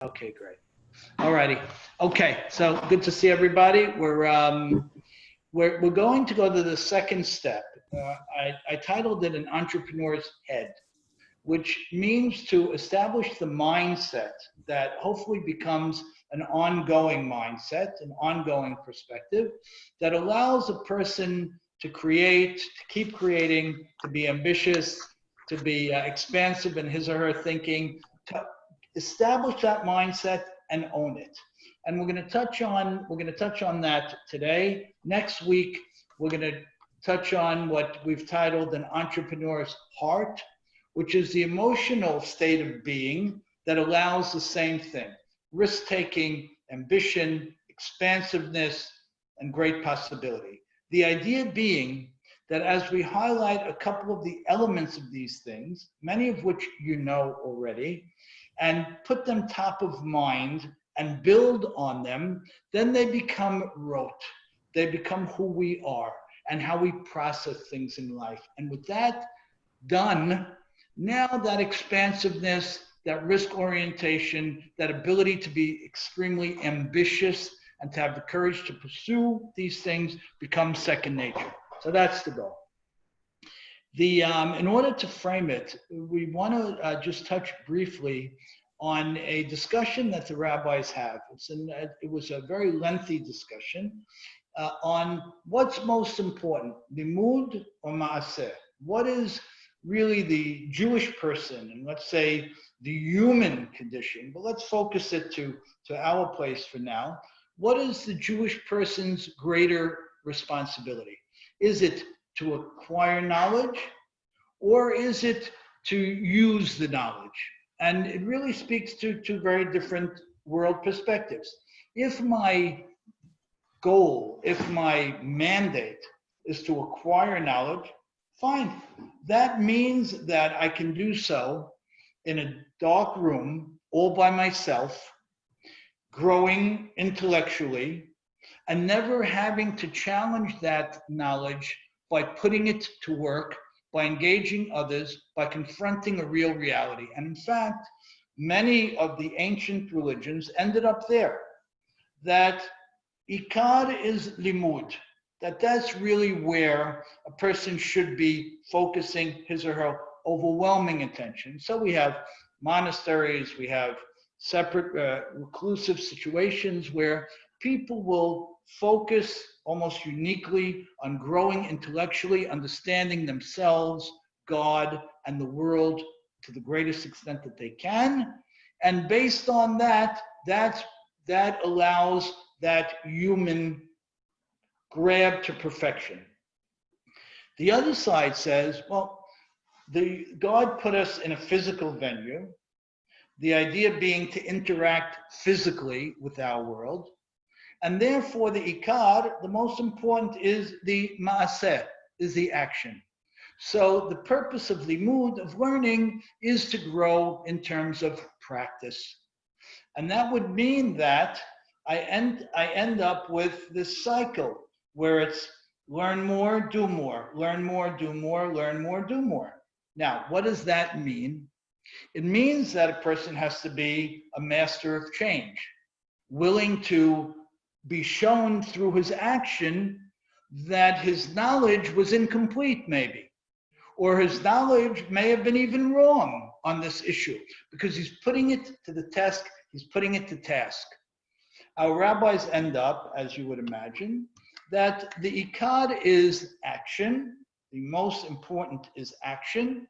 Okay, great. All righty. Okay, so good to see everybody. We're going to go to the second step. I titled it An Entrepreneur's Head, which means to establish the mindset that hopefully becomes an ongoing mindset, an ongoing perspective that allows a person to create, to keep creating, to be ambitious, to be expansive in his or her thinking, to establish that mindset and own it. And we're going to touch on that today. Next week, we're going to touch on what we've titled An Entrepreneur's Heart, which is the emotional state of being that allows the same thing: risk-taking, ambition, expansiveness, and great possibility. The idea being that as we highlight a couple of the elements of these things, many of which you know already, and put them top of mind and build on them, then they become rote. They become who we are and how we process things in life. And with that done, now that expansiveness, that risk orientation, that ability to be extremely ambitious and to have the courage to pursue these things becomes second nature. So that's the goal. In order to frame it, we want to just touch briefly on a discussion that the rabbis have. It was a very lengthy discussion on what's most important, limud or maaseh. What is really the Jewish person, and let's say the human condition, but let's focus it to our place for now. What is the Jewish person's greater responsibility? Is it to acquire knowledge, or is it to use the knowledge? And it really speaks to two very different world perspectives. If my goal, if my mandate is to acquire knowledge, fine. That means that I can do so in a dark room, all by myself, growing intellectually, and never having to challenge that knowledge by putting it to work, by engaging others, by confronting a real reality. And in fact, many of the ancient religions ended up there, that ikar is limud, that's really where a person should be focusing his or her overwhelming attention. So we have monasteries, we have separate reclusive situations where people will focus almost uniquely on growing intellectually, understanding themselves, God, and the world to the greatest extent that they can. And based on that allows that human grab to perfection. The other side says, well, God put us in a physical venue, the idea being to interact physically with our world, and therefore the ikar, the most important, is the maaseh, is the action. So the purpose of limud, of learning, is to grow in terms of practice. And that would mean that I end up with this cycle where it's learn more, do more, learn more, do more, learn more, do more. Now, what does that mean? It means that a person has to be a master of change, willing to be shown through his action that his knowledge was incomplete, maybe, or his knowledge may have been even wrong on this issue, because he's putting it to the test, he's putting it to task. Our rabbis end up, as you would imagine, that the ikad is action, the most important is action,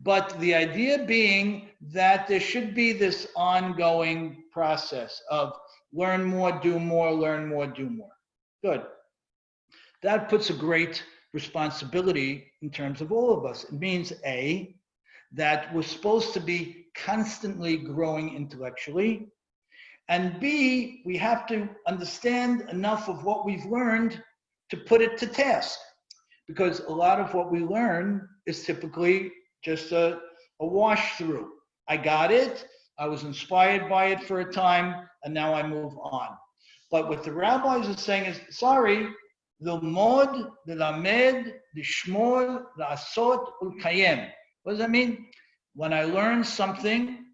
but the idea being that there should be this ongoing process of learn more, do more, learn more, do more. Good. That puts a great responsibility in terms of all of us. It means A, that we're supposed to be constantly growing intellectually, and B, we have to understand enough of what we've learned to put it to task, because a lot of what we learn is typically just a wash through. I got it, I was inspired by it for a time, and now I move on. But what the rabbis are saying is, sorry, lilmod, lilamed, lishmor, la'asot, ulkayem. What does that mean? When I learn something,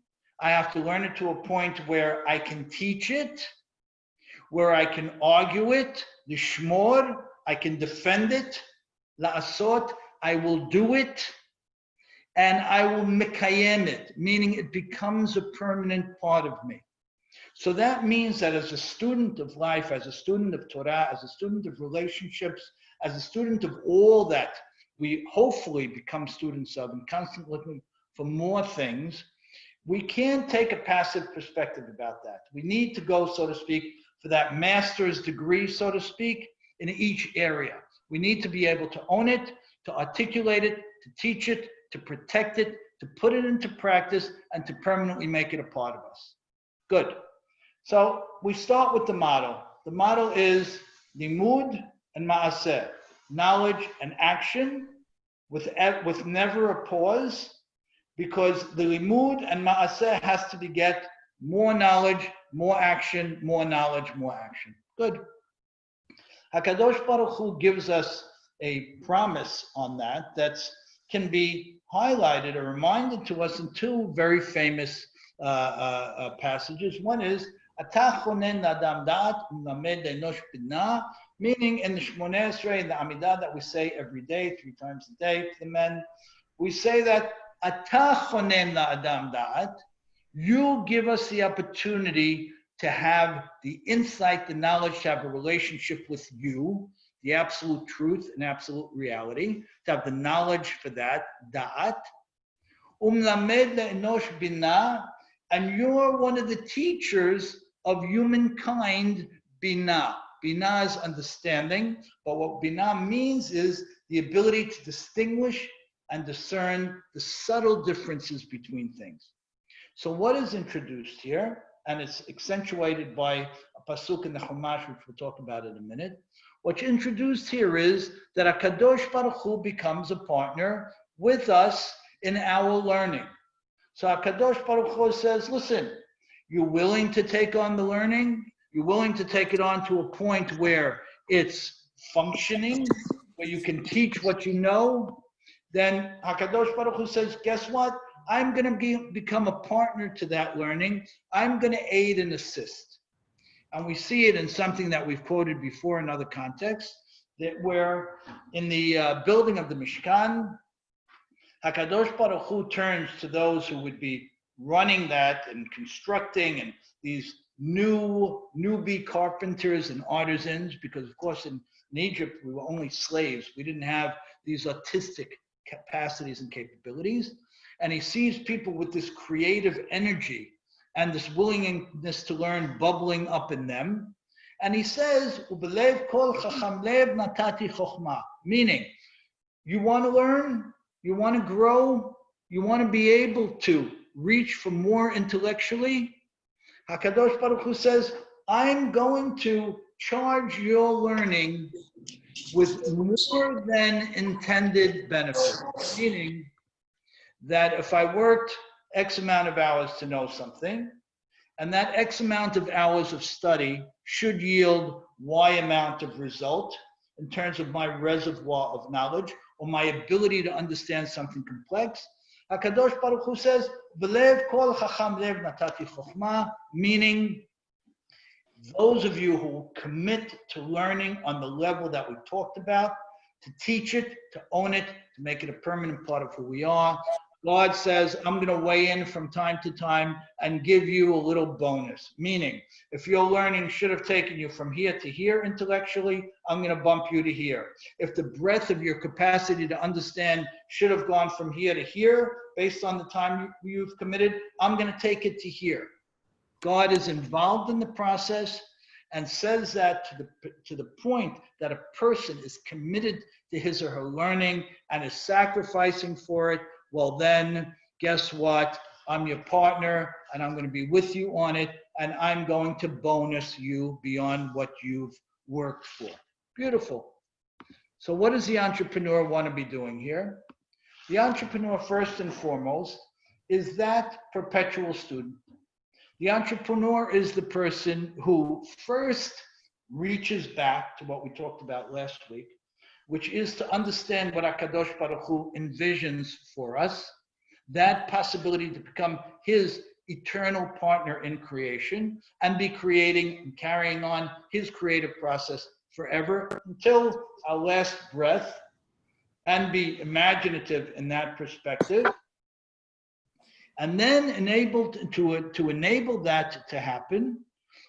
I have to learn it to a point where I can teach it, where I can argue it, the shmor, I can defend it, la'asot, I will do it, and I will mekayem it, meaning it becomes a permanent part of me. So that means that as a student of life, as a student of Torah, as a student of relationships, as a student of all that we hopefully become students of and constantly looking for more things, we can't take a passive perspective about that. We need to go, so to speak, for that master's degree, so to speak, in each area. We need to be able to own it, to articulate it, to teach it, to protect it, to put it into practice, and to permanently make it a part of us. Good. So we start with the model. The model is limud and ma'aseh, knowledge and action, with never a pause, because the limud and ma'aseh has to beget more knowledge, more action, more knowledge, more action. Good. HaKadosh Baruch Hu gives us a promise on that can be highlighted or reminded to us in two very famous passages. One is, meaning in the Shmoneh Esrei, in the Amidah that we say every day, 3 times a day to the men, we say that you give us the opportunity to have the insight, the knowledge, to have a relationship with you, the absolute truth and absolute reality, to have the knowledge for that, da'at. And you're one of the teachers of humankind, binah. Binah is understanding, but what binah means is the ability to distinguish and discern the subtle differences between things. So what is introduced here, and it's accentuated by a pasuk in the Chumash, which we'll talk about in a minute. What's introduced here is that HaKadosh Baruch Hu becomes a partner with us in our learning. So HaKadosh Baruch Hu says, listen, you're willing to take on the learning, you're willing to take it on to a point where it's functioning, where you can teach what you know, then HaKadosh Baruch Hu says, guess what? I'm going to become a partner to that learning. I'm going to aid and assist. And we see it in something that we've quoted before in other contexts, that where in the building of the Mishkan, HaKadosh Baruch Hu turns to those who would be running that and constructing, and these newbie carpenters and artisans, because of course in Egypt we were only slaves. We didn't have these artistic capacities and capabilities. And he sees people with this creative energy and this willingness to learn bubbling up in them. And he says, meaning, you want to learn, you want to grow, you want to be able to reach for more intellectually. HaKadosh Baruch Hu says, I'm going to charge your learning with more than intended benefit, meaning that if I worked X amount of hours to know something, and that X amount of hours of study should yield Y amount of result in terms of my reservoir of knowledge or my ability to understand something complex, HaKadosh Baruch Hu says, V'lev kol chacham lev natati chokhmah, meaning those of you who commit to learning on the level that we talked about, to teach it, to own it, to make it a permanent part of who we are, God says, I'm going to weigh in from time to time and give you a little bonus. Meaning, if your learning should have taken you from here to here intellectually, I'm going to bump you to here. If the breadth of your capacity to understand should have gone from here to here, based on the time you've committed, I'm going to take it to here. God is involved in the process and says that to the point that a person is committed to his or her learning and is sacrificing for it. Well, then, guess what? I'm your partner, and I'm going to be with you on it, and I'm going to bonus you beyond what you've worked for. Beautiful. So what does the entrepreneur want to be doing here? The entrepreneur, first and foremost, is that perpetual student. The entrepreneur is the person who first reaches back to what we talked about last week, which is to understand what HaKadosh Baruch Hu envisions for us, that possibility to become his eternal partner in creation and be creating and carrying on his creative process forever until our last breath, and be imaginative in that perspective. And then to enable that to happen,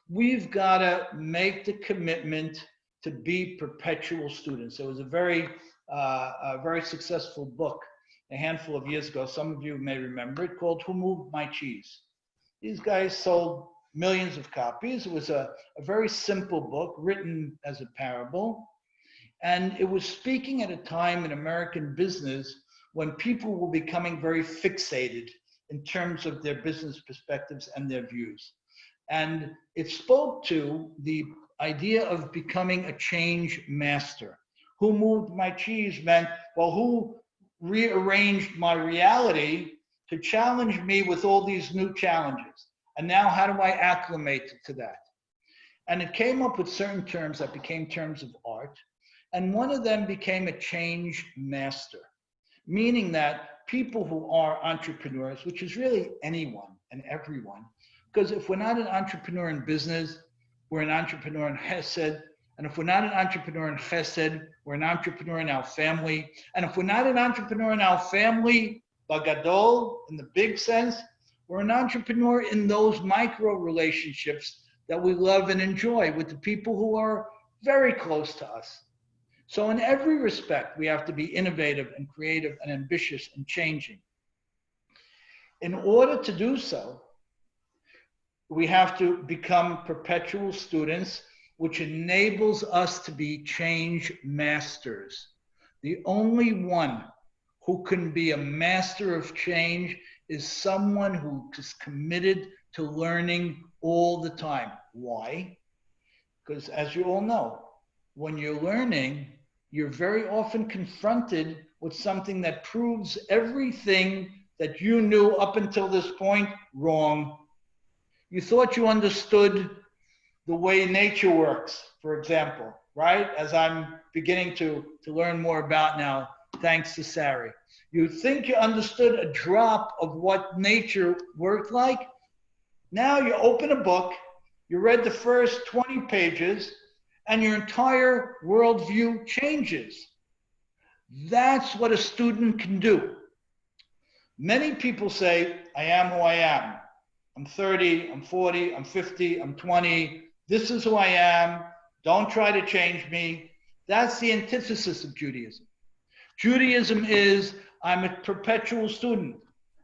we've got to make the commitment to be perpetual students. There was a very successful book a handful of years ago, some of you may remember it, called Who Moved My Cheese? These guys sold millions of copies. It was a very simple book written as a parable. And it was speaking at a time in American business when people were becoming very fixated in terms of their business perspectives and their views. And it spoke to the idea of becoming a change master. Who moved my cheese meant, well, who rearranged my reality to challenge me with all these new challenges? And now how do I acclimate to that? And it came up with certain terms that became terms of art. And one of them became a change master, meaning that people who are entrepreneurs, which is really anyone and everyone, because if we're not an entrepreneur in business, we're an entrepreneur in Chesed. And if we're not an entrepreneur in Chesed, we're an entrepreneur in our family. And if we're not an entrepreneur in our family, Bagadol, in the big sense, we're an entrepreneur in those micro relationships that we love and enjoy with the people who are very close to us. So in every respect, we have to be innovative and creative and ambitious and changing. In order to do so, we have to become perpetual students, which enables us to be change masters. The only one who can be a master of change is someone who is committed to learning all the time. Why? Because as you all know, when you're learning, you're very often confronted with something that proves everything that you knew up until this point wrong. You thought you understood the way nature works, for example, right? As I'm beginning to learn more about now, thanks to Sari. You think you understood a drop of what nature worked like. Now you open a book, you read the first 20 pages, and your entire worldview changes. That's what a student can do. Many people say, I am who I am. I'm 30, I'm 40, I'm 50, I'm 20. This is who I am. Don't try to change me. That's the antithesis of Judaism. Judaism is, I'm a perpetual student.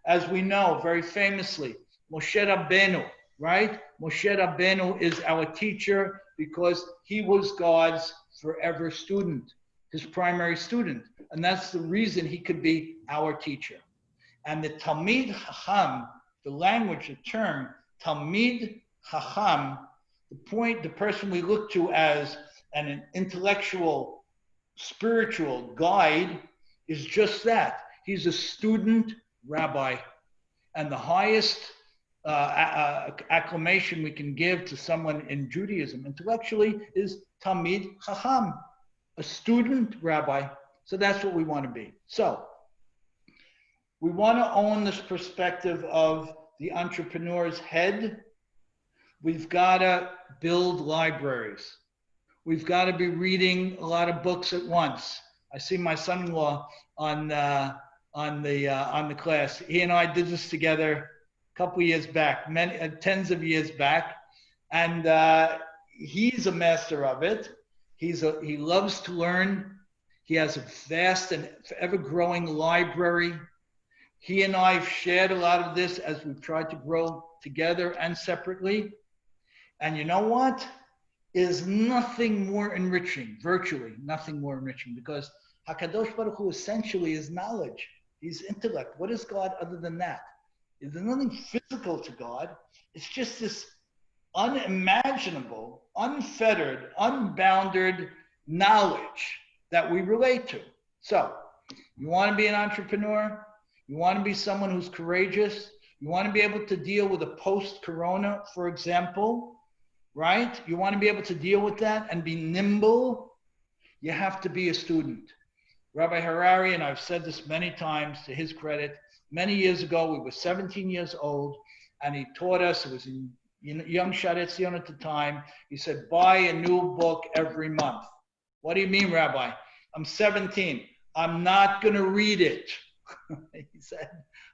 As we know very famously, Moshe Rabbeinu, right? Moshe Rabbeinu is our teacher because he was God's forever student, his primary student. And that's the reason he could be our teacher. And the Talmid Chacham, the language, the term, Talmid Chacham, the person we look to as an intellectual, spiritual guide is just that. He's a student rabbi. And the highest acclamation we can give to someone in Judaism intellectually is Talmid Chacham, a student rabbi. So that's what we want to be. So we want to own this perspective of the entrepreneur's head. We've got to build libraries. We've got to be reading a lot of books at once. I see my son-in-law on the class. He and I did this together a couple of years back, tens of years back, and he's a master of it. He loves to learn. He has a vast and ever-growing library. He and I have shared a lot of this as we've tried to grow together and separately. And you know what? Is nothing more enriching, virtually nothing more enriching, because HaKadosh Baruch Hu essentially is knowledge. He's intellect. What is God other than that? There's nothing physical to God. It's just this unimaginable, unfettered, unbounded knowledge that we relate to. So, you want to be an entrepreneur? You want to be someone who's courageous? You want to be able to deal with a post-corona, for example, right? You want to be able to deal with that and be nimble? You have to be a student. Rabbi Harari, and I've said this many times to his credit, many years ago, we were 17 years old, and he taught us, it was in young Sharet Zion at the time, he said, buy a new book every month. What do you mean, Rabbi? I'm 17. I'm not going to read it. He said,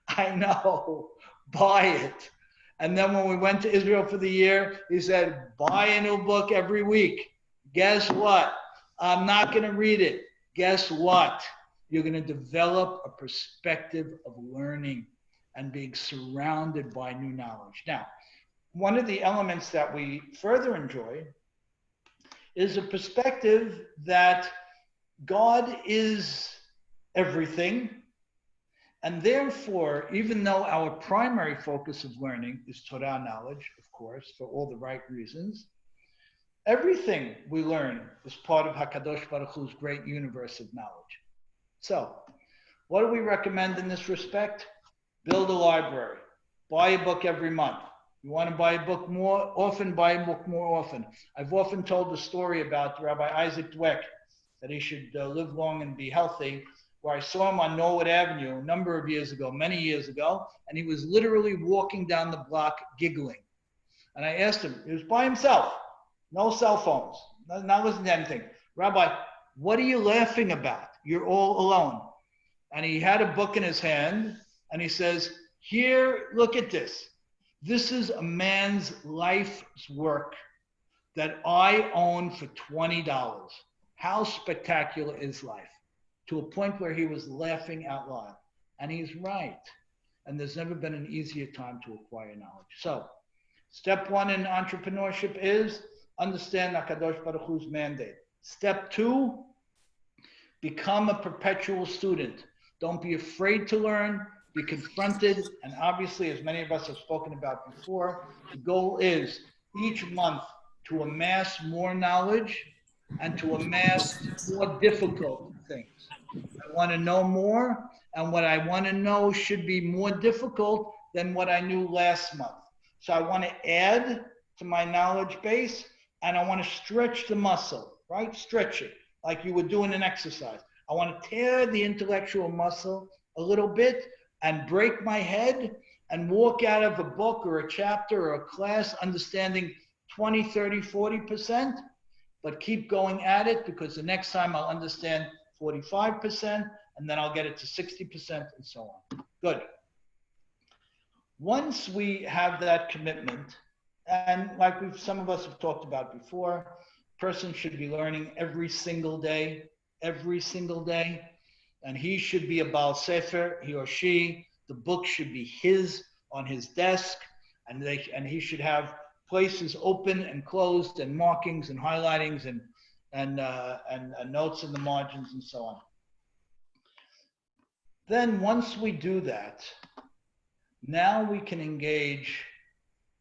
I know, buy it. And then when we went to Israel for the year, he said, buy a new book every week. Guess what? I'm not going to read it. Guess what? You're going to develop a perspective of learning and being surrounded by new knowledge. Now, one of the elements that we further enjoy is a perspective that God is everything. And therefore, even though our primary focus of learning is Torah knowledge, of course, for all the right reasons, everything we learn is part of HaKadosh Baruch Hu's great universe of knowledge. So, what do we recommend in this respect? Build a library. Buy a book every month. You want to buy a book more often, buy a book more often. I've often told the story about Rabbi Isaac Dweck, that he should live long and be healthy, where I saw him on Norwood Avenue a number of years ago, many years ago, and he was literally walking down the block giggling. And I asked him, he was by himself, no cell phones, not listening to anything. Rabbi, what are you laughing about? You're all alone. And he had a book in his hand, and he says, here, look at this. This is a man's life's work that I own for $20. How spectacular is life? To a point where he was laughing out loud. And he's right. And there's never been an easier time to acquire knowledge. So, step one in entrepreneurship is understand HaKadosh Baruch Hu's mandate. Step two, become a perpetual student. Don't be afraid to learn. Be confronted. And obviously, as many of us have spoken about before, the goal is each month to amass more knowledge and to amass more difficult things. I want to know more, and what I want to know should be more difficult than what I knew last month. So I want to add to my knowledge base, and I want to stretch the muscle, right? Stretch it like you would do in an exercise. I want to tear the intellectual muscle a little bit and break my head and walk out of a book or a chapter or a class understanding 20, 30, 40%, but keep going at it, because the next time I'll understand 45%, and then I'll get it to 60% and so on. Good. Once we have that commitment, and like some of us have talked about before, a person should be learning every single day, and he should be a Baal Sefer, he or she. The book should be his, on his desk, and he should have places open and closed, and markings and highlightings and notes in the margins and so on. Then once we do that, now we can engage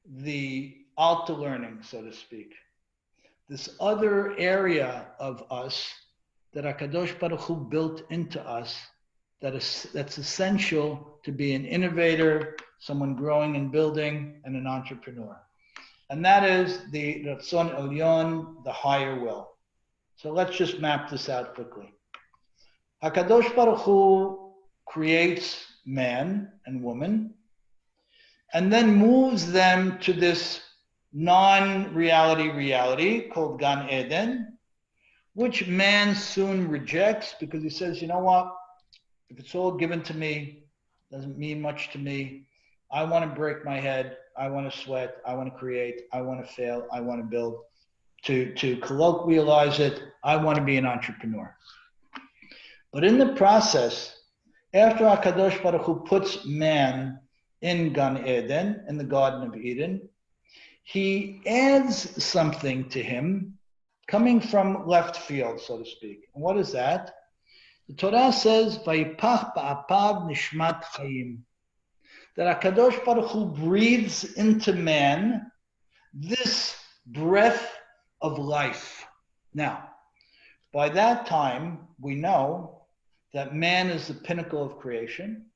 the alta learning, so to speak. This other area of us that HaKadosh Baruch Hu built into us, that's essential to be an innovator, someone growing and building, and an entrepreneur. And that is the Ratzon Elyon, the higher will. So let's just map this out quickly. HaKadosh Baruch Hu creates man and woman, and then moves them to this non-reality reality called Gan Eden, which man soon rejects because he says, you know what? If it's all given to me, it doesn't mean much to me. I want to break my head. I want to sweat. I want to create. I want to fail. I want to build. To colloquialize it, I want to be an entrepreneur. But in the process, after HaKadosh Baruch Hu puts man in Gan Eden, in the Garden of Eden, he adds something to him coming from left field, so to speak. And what is that? The Torah says, Vayipach ba'apav nishmat chayim, that HaKadosh Baruch Hu breathes into man this breath of life. Now, by that time, we know that man is the pinnacle of creation,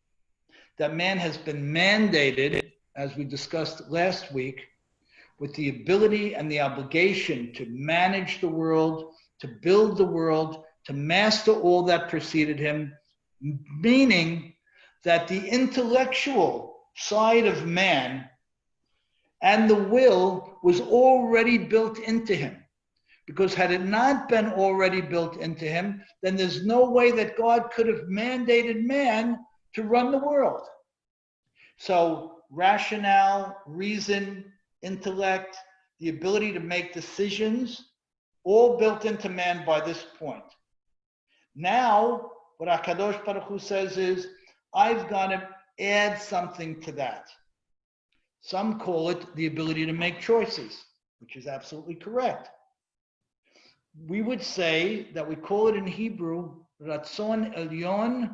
that man has been mandated, as we discussed last week, with the ability and the obligation to manage the world, to build the world, to master all that preceded him, meaning that the intellectual side of man and the will was already built into him. Because had it not been already built into him, then there's no way that God could have mandated man to run the world. So rationale, reason, intellect, the ability to make decisions, all built into man by this point. Now, what HaKadosh Baruch Hu says is, I've got to add something to that. Some call it the ability to make choices, which is absolutely correct. We would say that we call it in Hebrew, Ratzon Elyon,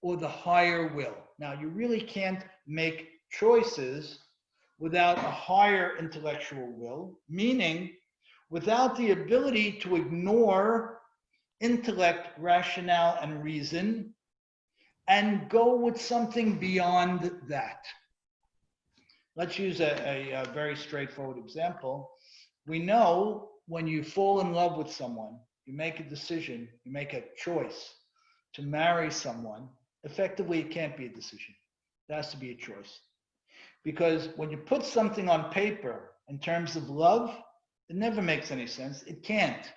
or the higher will. Now, you really can't make choices without a higher intellectual will, meaning without the ability to ignore intellect, rationale, and reason, and go with something beyond that. Let's use a very straightforward example. We know when you fall in love with someone, you make a decision, you make a choice to marry someone. Effectively, it can't be a decision. It has to be a choice. Because when you put something on paper in terms of love, it never makes any sense. It can't.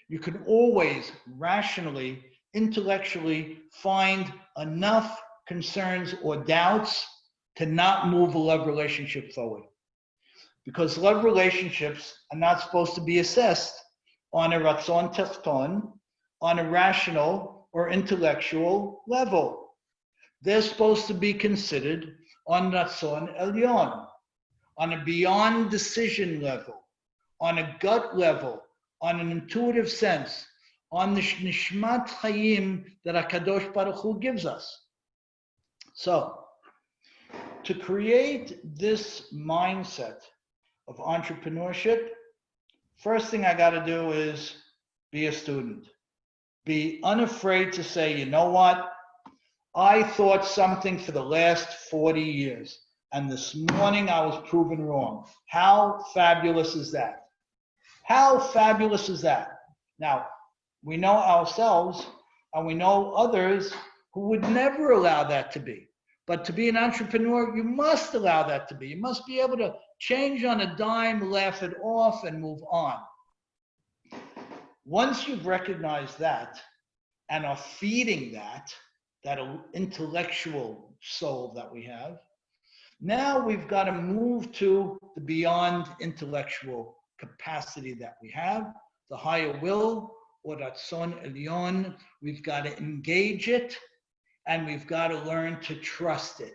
You can always rationally, intellectually find enough concerns or doubts to not move a love relationship forward. Because love relationships are not supposed to be assessed on a ratzon tachton, on a rational or intellectual level. They're supposed to be considered on ratzon elyon, on a beyond decision level, on a gut level, on an intuitive sense, on the nishmat chayim that HaKadosh Baruch Hu gives us. So, to create this mindset of entrepreneurship, first thing I got to do is be a student. Be unafraid to say, you know what? I thought something for the last 40 years, and this morning I was proven wrong. How fabulous is that? How fabulous is that? Now, we know ourselves, and we know others who would never allow that to be. But to be an entrepreneur, you must allow that to be. You must be able to change on a dime, laugh it off, and move on. Once you've recognized that and are feeding that intellectual soul that we have, now we've got to move to the beyond intellectual capacity that we have, the higher will, or Ratzon Elyon. We've got to engage it, and we've got to learn to trust it.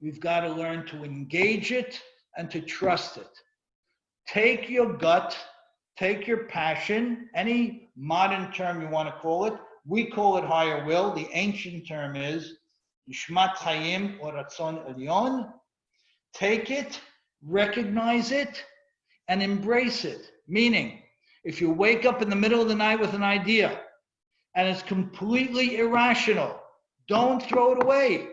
We've got to learn to engage it and to trust it. Take your gut, take your passion, any modern term you want to call it. We call it higher will. The ancient term is Nishmat Chayim or Ratzon Elyon. Take it, recognize it, and embrace it. Meaning, if you wake up in the middle of the night with an idea and it's completely irrational, don't throw it away.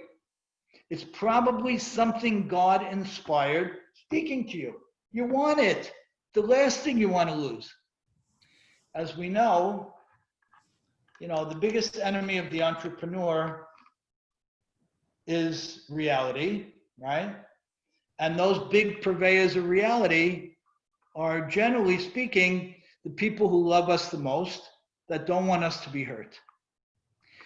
It's probably something God inspired speaking to you. You want it. The last thing you want to lose. As we know, the biggest enemy of the entrepreneur is reality, right? And those big purveyors of reality are, generally speaking, the people who love us the most, that don't want us to be hurt.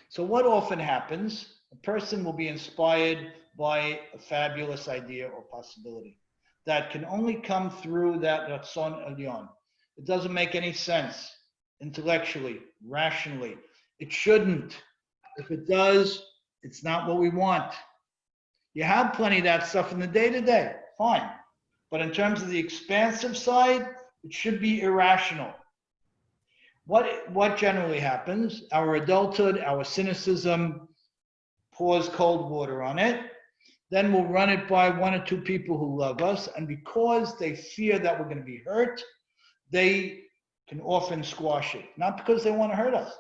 So what often happens, a person will be inspired by a fabulous idea or possibility that can only come through that Ratzon Elyon. It doesn't make any sense intellectually, rationally. It shouldn't. If it does, it's not what we want. You have plenty of that stuff in the day-to-day, fine. But in terms of the expansive side, it should be irrational. What generally happens? Our adulthood, our cynicism, pours cold water on it. Then we'll run it by one or two people who love us. And because they fear that we're going to be hurt, they can often squash it. Not because they want to hurt us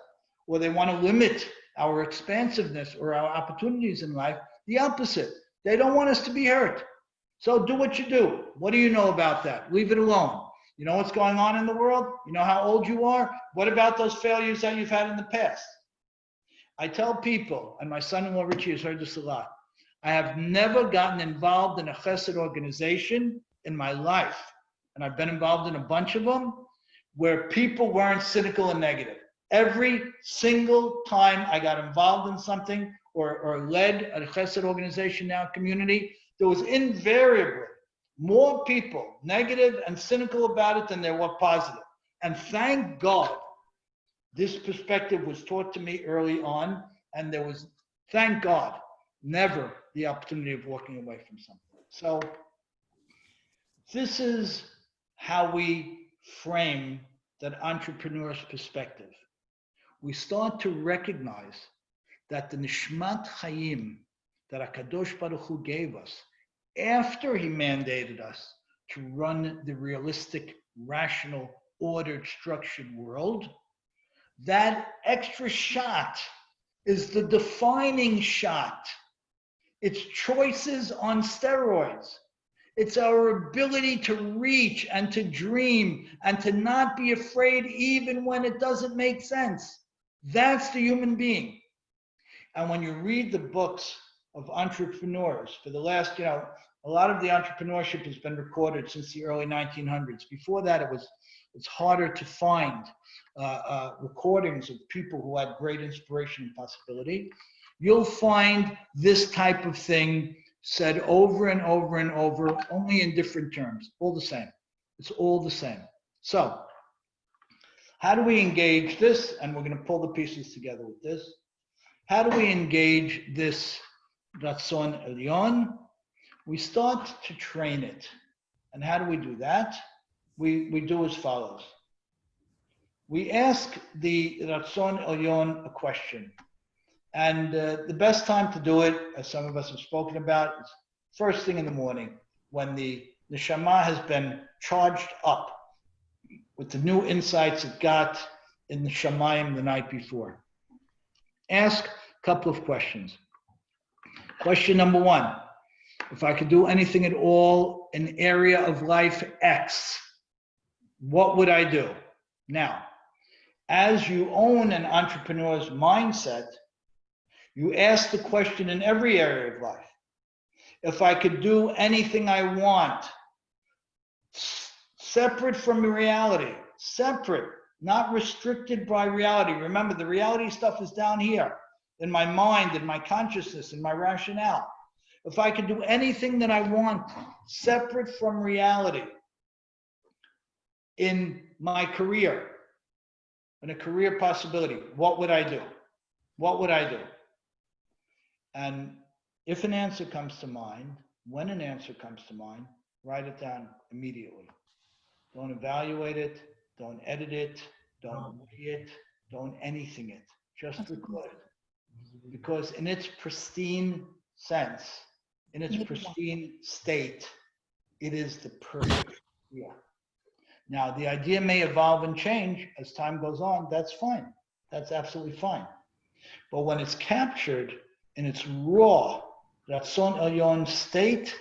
or they want to limit our expansiveness or our opportunities in life. The opposite. They don't want us to be hurt. So do what you do. What do you know about that? Leave it alone. You know what's going on in the world? You know how old you are? What about those failures that you've had in the past? I tell people, and my son-in-law Richie has heard this a lot, I have never gotten involved in a chesed organization in my life, and I've been involved in a bunch of them, where people weren't cynical and negative. Every single time I got involved in something or led a chesed organization, now community, there was invariably more people negative and cynical about it than there were positive. And thank God, this perspective was taught to me early on, and there was, thank God, never the opportunity of walking away from something. So this is how we frame that entrepreneur's perspective. We start to recognize that the nishmat chayim that HaKadosh Baruch Hu gave us after he mandated us to run the realistic, rational, ordered, structured world, that extra shot is the defining shot. It's choices on steroids. It's our ability to reach and to dream and to not be afraid even when it doesn't make sense. That's the human being. And when you read the books of entrepreneurs for the last, a lot of the entrepreneurship has been recorded since the early 1900s. Before that, it's harder to find recordings of people who had great inspiration and possibility. You'll find this type of thing said over and over and over, only in different terms, all the same. It's all the same. So, how do we engage this? And we're going to pull the pieces together with this. How do we engage this Ratzon Elyon? We start to train it. And how do we do that? We do as follows. We ask the Ratzon Elyon a question. And the best time to do it, as some of us have spoken about, is first thing in the morning, when the neshama has been charged up with the new insights it got in the shamayim the night before. Ask a couple of questions. Question number one, if I could do anything at all in area of life X, what would I do? Now, as you own an entrepreneur's mindset, you ask the question in every area of life. If I could do anything I want, separate from reality, separate, not restricted by reality. Remember, the reality stuff is down here, in my mind, in my consciousness, in my rationale. If I could do anything that I want, separate from reality, in my career, in a career possibility, what would I do? What would I do? And if an answer comes to mind, when an answer comes to mind, write it down immediately. Don't evaluate it, don't edit it, don't weigh it, don't anything it. Just record it. Because in its pristine sense, in its pristine state, it is the perfect idea. Now, the idea may evolve and change as time goes on. That's fine. That's absolutely fine. But when it's captured in its raw Ratzon Elyon state,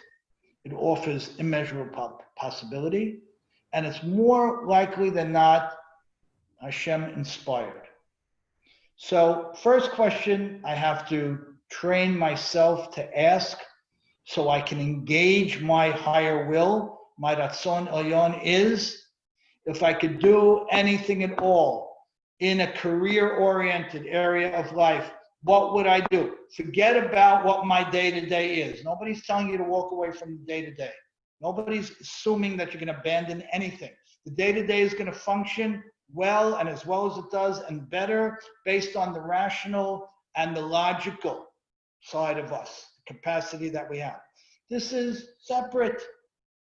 it offers immeasurable possibility, and it's more likely than not Hashem inspired. So, first question I have to train myself to ask so I can engage my higher will, my Ratzon Elyon, is if I could do anything at all in a career-oriented area of life, what would I do? Forget about what my day-to-day is. Nobody's telling you to walk away from the day-to-day. Nobody's assuming that you're going to abandon anything. The day-to-day is going to function well and as well as it does and better based on the rational and the logical side of us, the capacity that we have. This is separate.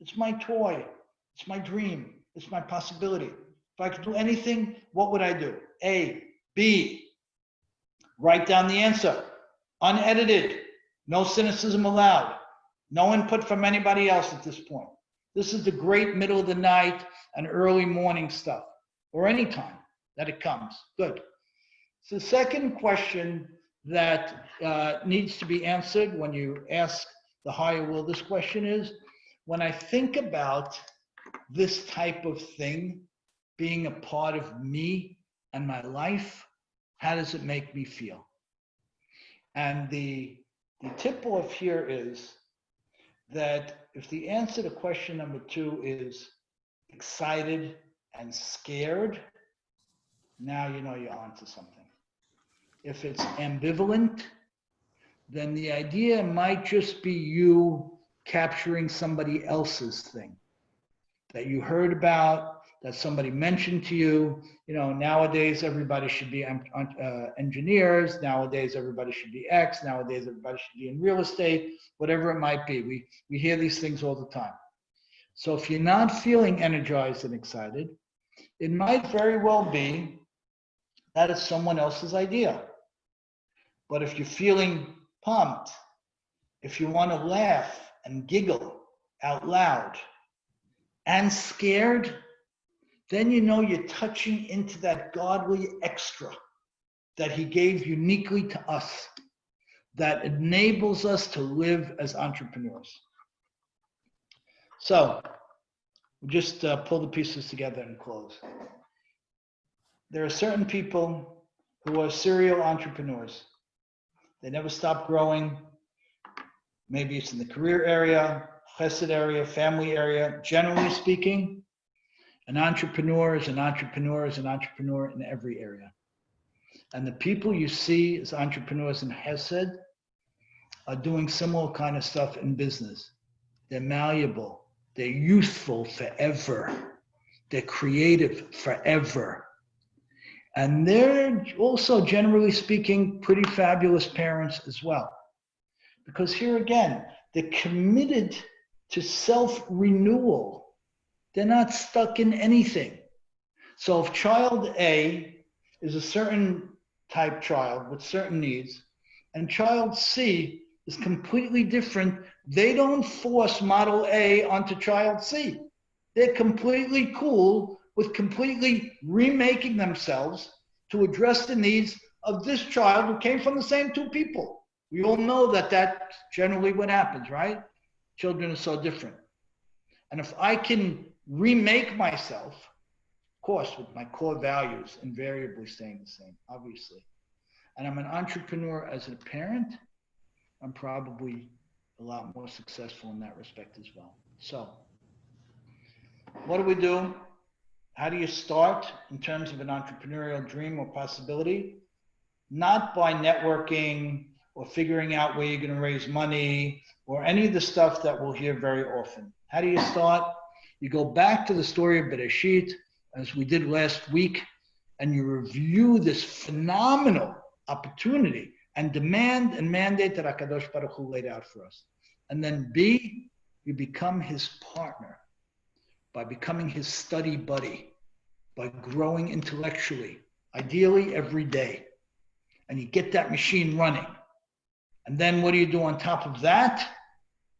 It's my toy. It's my dream. It's my possibility. If I could do anything, what would I do? A. B. Write down the answer. Unedited. No cynicism allowed. No input from anybody else at this point. This is the great middle of the night and early morning stuff, or any time that it comes. Good. So the second question that needs to be answered when you ask the higher will this question is, when I think about this type of thing being a part of me and my life, how does it make me feel? And the The tip off here is that if the answer to question number 2 is excited and scared, now you know you're onto something. If it's ambivalent, then the idea might just be you capturing somebody else's thing that you heard about, that somebody mentioned to you. You know, nowadays everybody should be engineers. Nowadays everybody should be X. Nowadays everybody should be in real estate, whatever it might be. We hear these things all the time. So if you're not feeling energized and excited, it might very well be that it's someone else's idea. But if you're feeling pumped, if you want to laugh and giggle out loud and scared, then you know you're touching into that godly extra that he gave uniquely to us, that enables us to live as entrepreneurs. So we'll just pull the pieces together and close. There are certain people who are serial entrepreneurs. They never stop growing. Maybe it's in the career area, chesed area, family area. Generally speaking, an entrepreneur is an entrepreneur is an entrepreneur in every area. And the people you see as entrepreneurs in chesed are doing similar kind of stuff in business. They're malleable. They're youthful forever. They're creative forever. And they're also, generally speaking, pretty fabulous parents as well. Because here again, they're committed to self-renewal. They're not stuck in anything. So if child A is a certain type child with certain needs, and child C is completely different, they don't force model A onto child C. They're completely cool with completely remaking themselves to address the needs of this child who came from the same two people. We all know that that's generally what happens, right? Children are so different. And if I can remake myself, of course, with my core values invariably staying the same, obviously, and I'm an entrepreneur as a parent, I'm probably a lot more successful in that respect as well. So, what do we do? How do you start in terms of an entrepreneurial dream or possibility? Not by networking or figuring out where you're going to raise money or any of the stuff that we'll hear very often. How do you start? You go back to the story of Bereshit, as we did last week, and you review this phenomenal opportunity and demand and mandate that HaKadosh Baruch Hu laid out for us. And then B, you become his partner by becoming his study buddy, by growing intellectually, ideally every day. And you get that machine running. And then what do you do on top of that?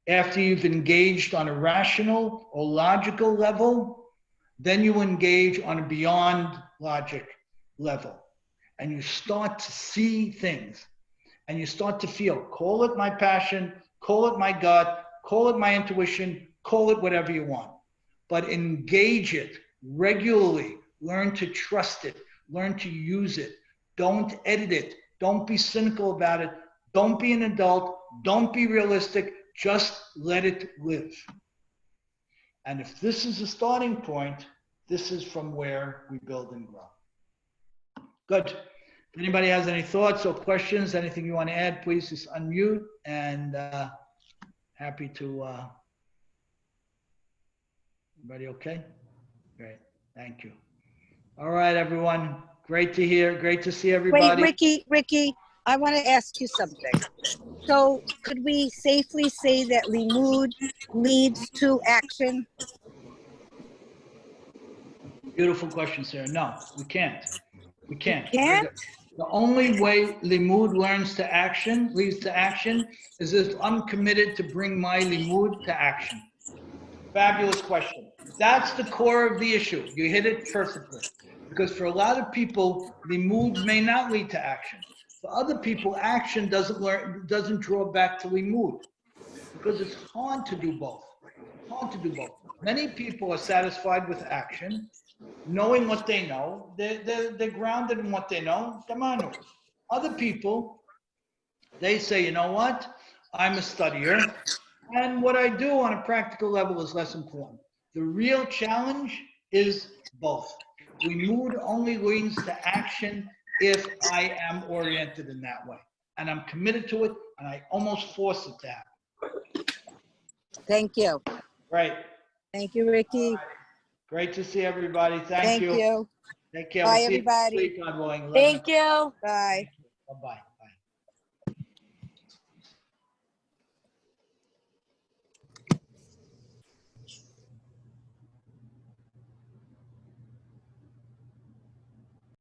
After you've engaged on a rational or logical level, then you engage on a beyond logic level. And you start to see things. And you start to feel, call it my passion, call it my gut, call it my intuition, call it whatever you want. But engage it regularly. Learn to trust it. Learn to use it. Don't edit it. Don't be cynical about it. Don't be an adult. Don't be realistic. Just let it live. And if this is a starting point, this is from where we build and grow. Good. If anybody has any thoughts or questions, anything you want to add, please just unmute, and happy to. Everybody okay? Great. Thank you. All right, everyone. Great to hear. Great to see everybody. Wait, Ricky, I want to ask you something. So could we safely say that limud leads to action? Beautiful question, Sarah. No, we can't. We can't. You can't? The only way limud leads to action, is if I'm committed to bring my limud to action. Fabulous question. That's the core of the issue. You hit it perfectly. Because for a lot of people, limud may not lead to action. For other people, action doesn't draw back to limud. Because it's hard to do both. Many people are satisfied with action, knowing what they know. They're grounded in what they know. Other people, they say, you know what? I'm a studier. And what I do on a practical level is less important. The real challenge is both. We mood only leads to action if I am oriented in that way. And I'm committed to it, and I almost force it to happen. Thank you. Right. Thank you, Ricky. Great to see everybody. Thank Thank you. you. Take care. Bye, We'll see you next everybody. week, God willing. 11 Thank o'clock. you. Bye. Bye-bye.